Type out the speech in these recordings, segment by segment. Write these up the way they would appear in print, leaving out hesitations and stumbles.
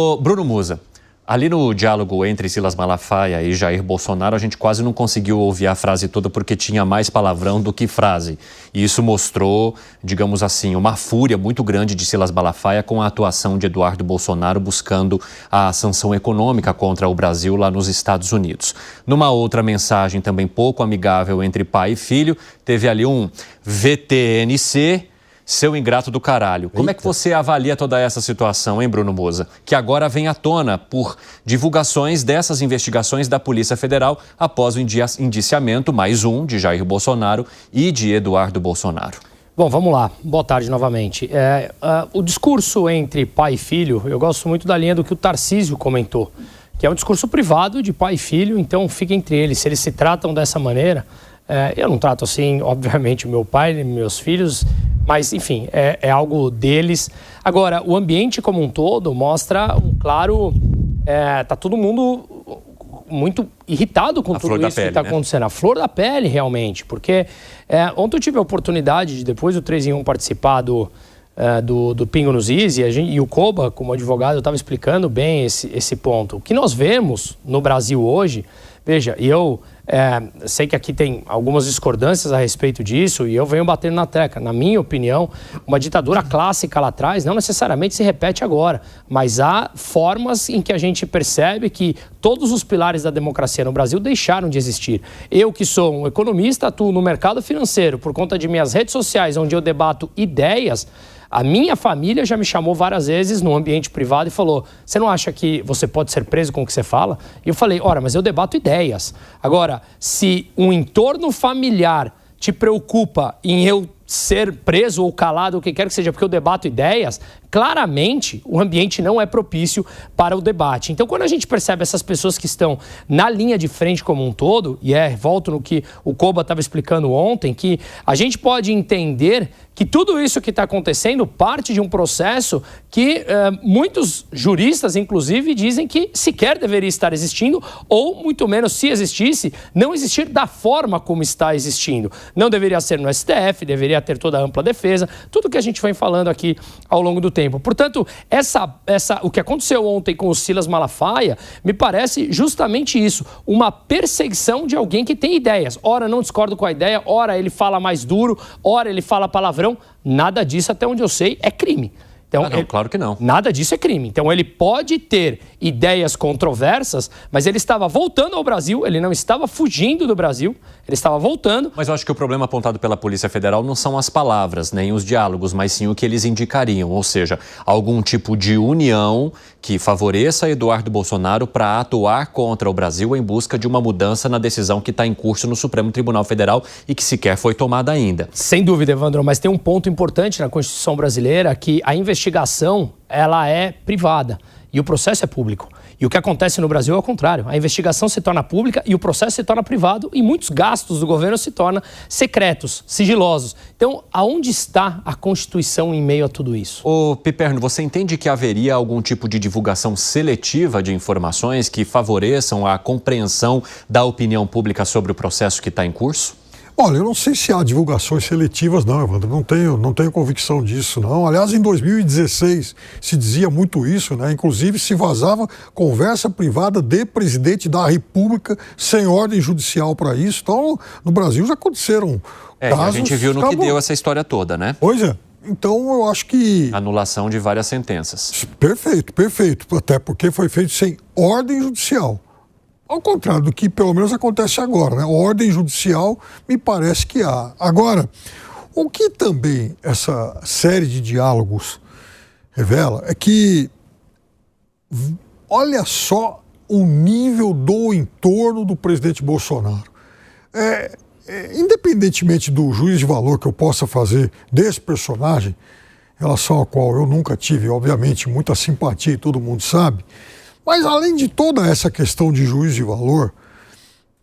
Ô, Bruno Musa, ali no diálogo entre Silas Malafaia e Jair Bolsonaro, a gente quase não conseguiu ouvir a frase toda porque tinha mais palavrão do que frase. E isso mostrou, digamos assim, uma fúria muito grande de Silas Malafaia com a atuação de Eduardo Bolsonaro buscando a sanção econômica contra o Brasil lá nos Estados Unidos. Numa outra mensagem também pouco amigável entre pai e filho, teve ali um VTNC... Seu ingrato do caralho. Como é que você avalia toda essa situação, hein, Bruno Musa? Que agora vem à tona por divulgações dessas investigações da Polícia Federal após o indiciamento, mais um, de Jair Bolsonaro e de Eduardo Bolsonaro. Bom, vamos lá. Boa tarde novamente. O discurso entre pai e filho, eu gosto muito da linha do que o Tarcísio comentou, que é um discurso privado de pai e filho, então fica entre eles. Se eles se tratam dessa maneira, eu não trato assim, obviamente, o meu pai, meus filhos... Mas, enfim, é algo deles. Agora, o ambiente como um todo mostra um claro... Tá todo mundo muito irritado com tudo isso que está acontecendo. A flor da pele, realmente. Porque ontem eu tive a oportunidade de, depois do 3 em 1, participar do Pingo nos Is, e o Koba, como advogado, eu estava explicando bem esse ponto. O que nós vemos no Brasil hoje... Veja, e eu sei que aqui tem algumas discordâncias a respeito disso e eu venho batendo na tecla. Na minha opinião, uma ditadura clássica lá atrás não necessariamente se repete agora, mas há formas em que a gente percebe que todos os pilares da democracia no Brasil deixaram de existir. Eu, que sou um economista, atuo no mercado financeiro por conta de minhas redes sociais, onde eu debato ideias. A minha família já me chamou várias vezes no ambiente privado e falou: você não acha que você pode ser preso com o que você fala? E eu falei: ora, mas eu debato ideias. Agora, se um entorno familiar te preocupa em eu ser preso ou calado, o que quer que seja, porque eu debato ideias, claramente o ambiente não é propício para o debate. Então, quando a gente percebe essas pessoas que estão na linha de frente como um todo, e volto no que o Koba estava explicando ontem, que a gente pode entender que tudo isso que está acontecendo parte de um processo que muitos juristas, inclusive, dizem que sequer deveria estar existindo, ou, muito menos, se existisse, não existir da forma como está existindo. Não deveria ser no STF, deveria ter toda a ampla defesa, tudo que a gente vem falando aqui ao longo do tempo. Portanto, o que aconteceu ontem com o Silas Malafaia me parece justamente isso, uma perseguição de alguém que tem ideias. Ora, não discordo com a ideia, ora ele fala mais duro, ora ele fala palavrão. Nada disso, até onde eu sei, é crime. Então, não, claro que não. Nada disso é crime. Então, ele pode ter ideias controversas, mas ele estava voltando ao Brasil, ele não estava fugindo do Brasil, ele estava voltando. Mas eu acho que o problema apontado pela Polícia Federal não são as palavras, nem os diálogos, mas sim o que eles indicariam, ou seja, algum tipo de união que favoreça Eduardo Bolsonaro para atuar contra o Brasil em busca de uma mudança na decisão que está em curso no Supremo Tribunal Federal e que sequer foi tomada ainda. Sem dúvida, Evandro, mas tem um ponto importante na Constituição brasileira, que a investigação, ela é privada e o processo é público. E o que acontece no Brasil é o contrário. A investigação se torna pública e o processo se torna privado e muitos gastos do governo se tornam secretos, sigilosos. Então, aonde está a Constituição em meio a tudo isso? Ô, Piperno, você entende que haveria algum tipo de divulgação seletiva de informações que favoreçam a compreensão da opinião pública sobre o processo que está em curso? Olha, eu não sei se há divulgações seletivas, não, Evandro. Não tenho convicção disso, não. Aliás, em 2016 se dizia muito isso, né? Inclusive se vazava conversa privada de presidente da República sem ordem judicial para isso. Então, no Brasil já aconteceram casos. A gente viu no que deu essa história toda, né? Pois é. Então, eu acho que... Anulação de várias sentenças. Perfeito, perfeito. Até porque foi feito sem ordem judicial. Ao contrário do que pelo menos acontece agora, né? Ordem judicial me parece que há. Agora, o que também essa série de diálogos revela é que, olha só o nível do entorno do presidente Bolsonaro. Independentemente do juízo de valor que eu possa fazer desse personagem, em relação ao qual eu nunca tive, obviamente, muita simpatia e todo mundo sabe, mas, além de toda essa questão de juízo de valor,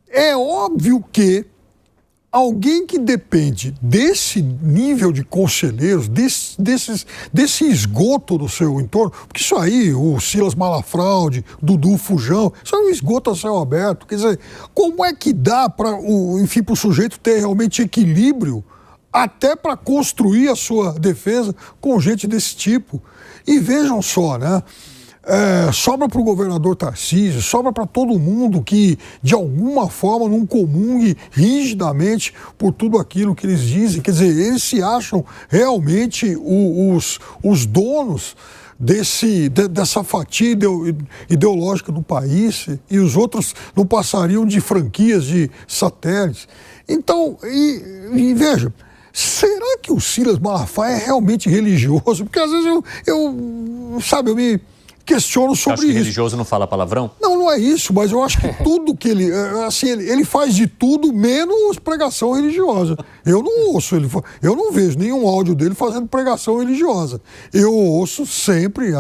é óbvio que alguém que depende desse nível de conselheiros, desse esgoto do seu entorno, porque isso aí, o Silas Malafraude, Dudu Fujão, isso é um esgoto a céu aberto. Quer dizer, como é que dá para o sujeito ter realmente equilíbrio até para construir a sua defesa com gente desse tipo? E vejam só, né? sobra para o governador Tarcísio, sobra para todo mundo que, de alguma forma, não comungue rigidamente por tudo aquilo que eles dizem. Quer dizer, eles se acham realmente os donos dessa fatia ideológica do país, e os outros não passariam de franquias de satélites. Então, veja, será que o Silas Malafaia é realmente religioso? Porque às vezes eu me questiono sobre Acho que isso. Religioso não fala palavrão? Não é isso, mas eu acho que tudo que ele faz de tudo menos pregação religiosa. Eu não ouço eu não vejo nenhum áudio dele fazendo pregação religiosa. Eu ouço sempre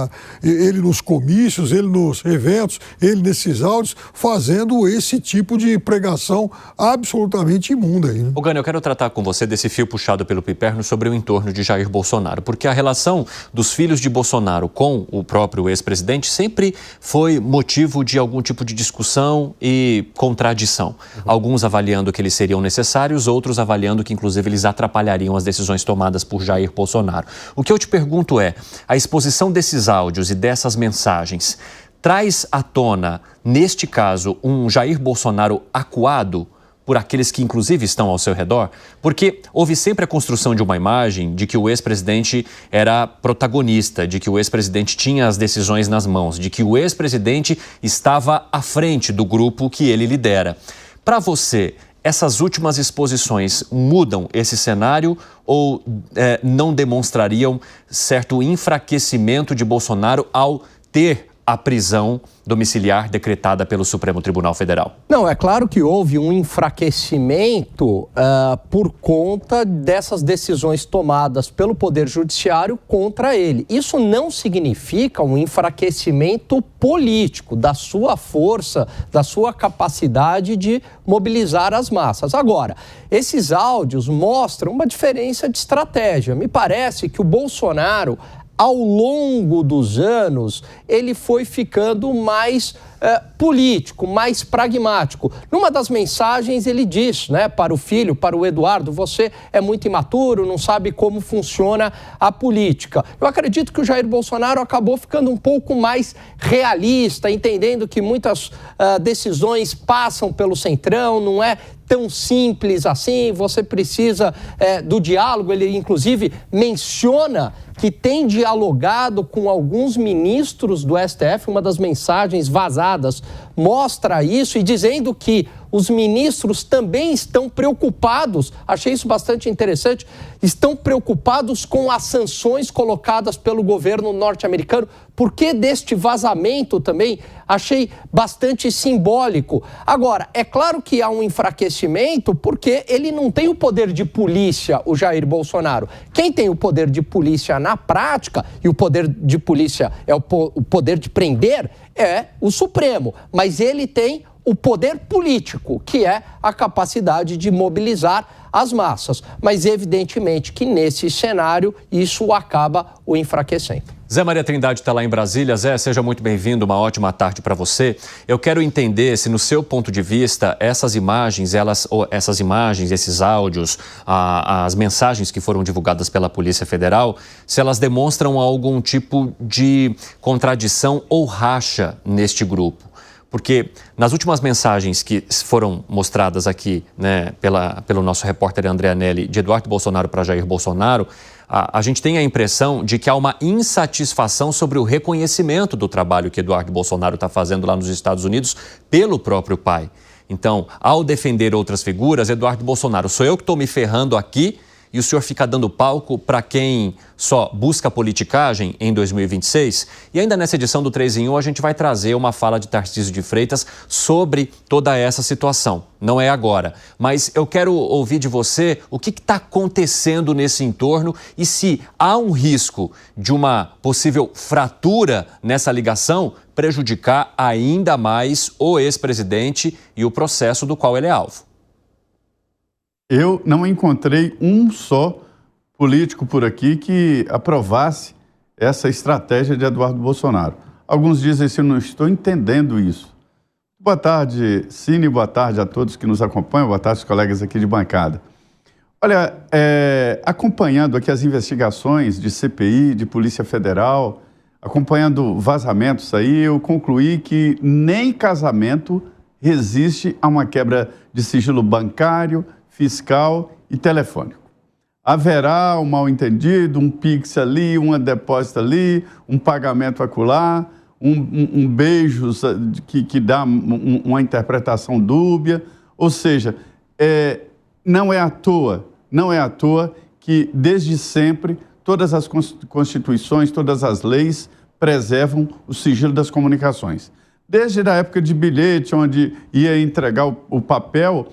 ele nos comícios, ele nos eventos, ele nesses áudios, fazendo esse tipo de pregação absolutamente imunda aí, né? Ô Gani, eu quero tratar com você desse fio puxado pelo Piperno sobre o entorno de Jair Bolsonaro, porque a relação dos filhos de Bolsonaro com o próprio ex-presidente sempre foi motivo de algum tipo de discussão e contradição. Alguns avaliando que eles seriam necessários, outros avaliando que, inclusive, eles atrapalhariam as decisões tomadas por Jair Bolsonaro. O que eu te pergunto é, a exposição desses áudios e dessas mensagens traz à tona, neste caso, um Jair Bolsonaro acuado por aqueles que, inclusive, estão ao seu redor? Porque houve sempre a construção de uma imagem de que o ex-presidente era protagonista, de que o ex-presidente tinha as decisões nas mãos, de que o ex-presidente estava à frente do grupo que ele lidera. Para você, essas últimas exposições mudam esse cenário ou não demonstrariam certo enfraquecimento de Bolsonaro ao ter a prisão domiciliar decretada pelo Supremo Tribunal Federal? Não, é claro que houve um enfraquecimento por conta dessas decisões tomadas pelo Poder Judiciário contra ele. Isso não significa um enfraquecimento político da sua força, da sua capacidade de mobilizar as massas. Agora, esses áudios mostram uma diferença de estratégia. Me parece que o Bolsonaro, ao longo dos anos, ele foi ficando mais político, mais pragmático. Numa das mensagens ele diz, para o filho, para o Eduardo, você é muito imaturo, não sabe como funciona a política. Eu acredito que o Jair Bolsonaro acabou ficando um pouco mais realista, entendendo que muitas decisões passam pelo centrão, não é tão simples assim, você precisa do diálogo. Ele, inclusive, menciona que tem dialogado com alguns ministros do STF, uma das mensagens vazadas mostra isso, e dizendo que os ministros também estão preocupados, achei isso bastante interessante, estão preocupados com as sanções colocadas pelo governo norte-americano. Por que deste vazamento também? Achei bastante simbólico. Agora, é claro que há um enfraquecimento porque ele não tem o poder de polícia, o Jair Bolsonaro. Quem tem o poder de polícia na prática, e o poder de polícia é o poder de prender, é o Supremo. Mas ele tem o poder político, que é a capacidade de mobilizar as massas. Mas evidentemente que nesse cenário isso acaba o enfraquecendo. Zé Maria Trindade está lá em Brasília. Zé, seja muito bem-vindo, uma ótima tarde para você. Eu quero entender se, no seu ponto de vista, essas imagens, esses áudios, as mensagens que foram divulgadas pela Polícia Federal, se elas demonstram algum tipo de contradição ou racha neste grupo. Porque nas últimas mensagens que foram mostradas aqui, pelo nosso repórter André Anelli, de Eduardo Bolsonaro para Jair Bolsonaro, a gente tem a impressão de que há uma insatisfação sobre o reconhecimento do trabalho que Eduardo Bolsonaro está fazendo lá nos Estados Unidos pelo próprio pai. Então, ao defender outras figuras, Eduardo Bolsonaro, sou eu que estou me ferrando aqui e o senhor fica dando palco para quem só busca politicagem em 2026? E ainda nessa edição do 3 em 1, a gente vai trazer uma fala de Tarcísio de Freitas sobre toda essa situação. Não é agora, mas eu quero ouvir de você o que está acontecendo nesse entorno e se há um risco de uma possível fratura nessa ligação prejudicar ainda mais o ex-presidente e o processo do qual ele é alvo. Eu não encontrei um só político por aqui que aprovasse essa estratégia de Eduardo Bolsonaro. Alguns dizem assim, eu não estou entendendo isso. Boa tarde, Cine, boa tarde a todos que nos acompanham, boa tarde aos colegas aqui de bancada. Olha, acompanhando aqui as investigações de CPI, de Polícia Federal, acompanhando vazamentos aí, eu concluí que nem casamento resiste a uma quebra de sigilo bancário, fiscal e telefônico. Haverá um mal-entendido, um pix ali, um depósito ali, um pagamento acolá, um beijo que dá uma interpretação dúbia. Ou seja, não é à toa que desde sempre todas as constituições, todas as leis preservam o sigilo das comunicações. Desde a época de bilhete, onde ia entregar o papel,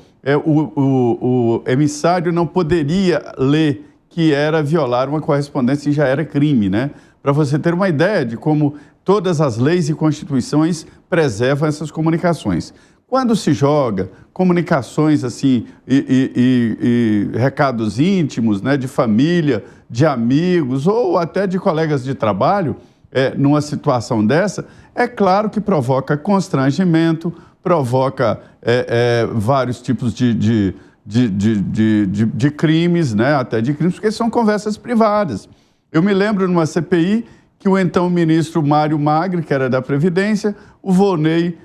o emissário não poderia ler que era violar uma correspondência e já era crime, né? Para você ter uma ideia de como todas as leis e constituições preservam essas comunicações. Quando se joga comunicações assim e recados íntimos, né, de família, de amigos ou até de colegas de trabalho, numa situação dessa, é claro que provoca constrangimento, provoca vários tipos de crimes, né, até de crimes, porque são conversas privadas. Eu me lembro numa CPI que o então ministro Mário Magri, que era da Previdência, o Volney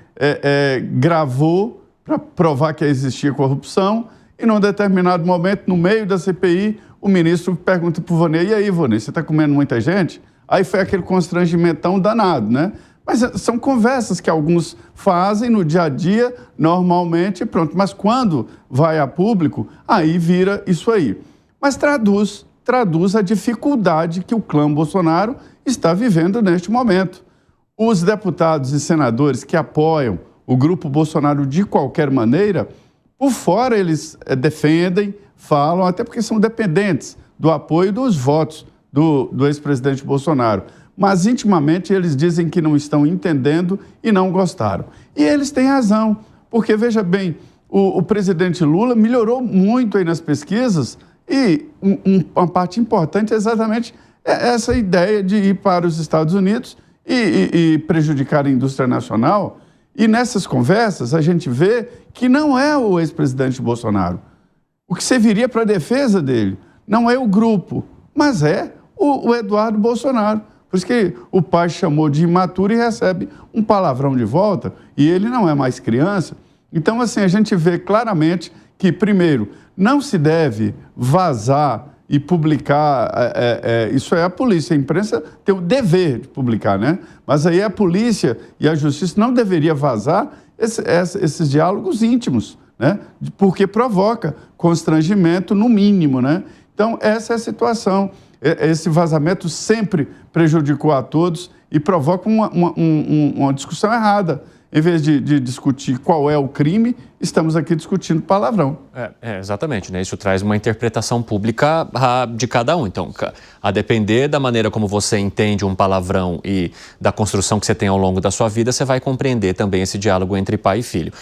gravou para provar que existia corrupção e, num determinado momento, no meio da CPI, o ministro pergunta para o Volney: e aí, Volney, você está comendo muita gente? Aí foi aquele constrangimentão danado, né? Mas são conversas que alguns fazem no dia a dia, normalmente, e pronto. Mas quando vai a público, aí vira isso aí. Mas traduz a dificuldade que o clã Bolsonaro está vivendo neste momento. Os deputados e senadores que apoiam o grupo Bolsonaro de qualquer maneira, por fora eles defendem, falam, até porque são dependentes do apoio dos votos do ex-presidente Bolsonaro. Mas intimamente eles dizem que não estão entendendo e não gostaram. E eles têm razão, porque veja bem, o presidente Lula melhorou muito aí nas pesquisas e uma parte importante é exatamente essa ideia de ir para os Estados Unidos e prejudicar a indústria nacional. E nessas conversas a gente vê que não é o ex-presidente Bolsonaro. O que serviria para a defesa dele não é o grupo, mas é o Eduardo Bolsonaro. Por isso que o pai chamou de imaturo e recebe um palavrão de volta, e ele não é mais criança. Então, assim, a gente vê claramente que, primeiro, não se deve vazar e publicar, isso é a polícia, a imprensa tem o dever de publicar, né? Mas aí a polícia e a justiça não deveria vazar esses diálogos íntimos, né? Porque provoca constrangimento no mínimo, né? Então, essa é a situação. Esse vazamento sempre prejudicou a todos e provoca uma discussão errada. Em vez de discutir qual é o crime, estamos aqui discutindo palavrão. Exatamente, né? Isso traz uma interpretação pública de cada um. Então, a depender da maneira como você entende um palavrão e da construção que você tem ao longo da sua vida, você vai compreender também esse diálogo entre pai e filho.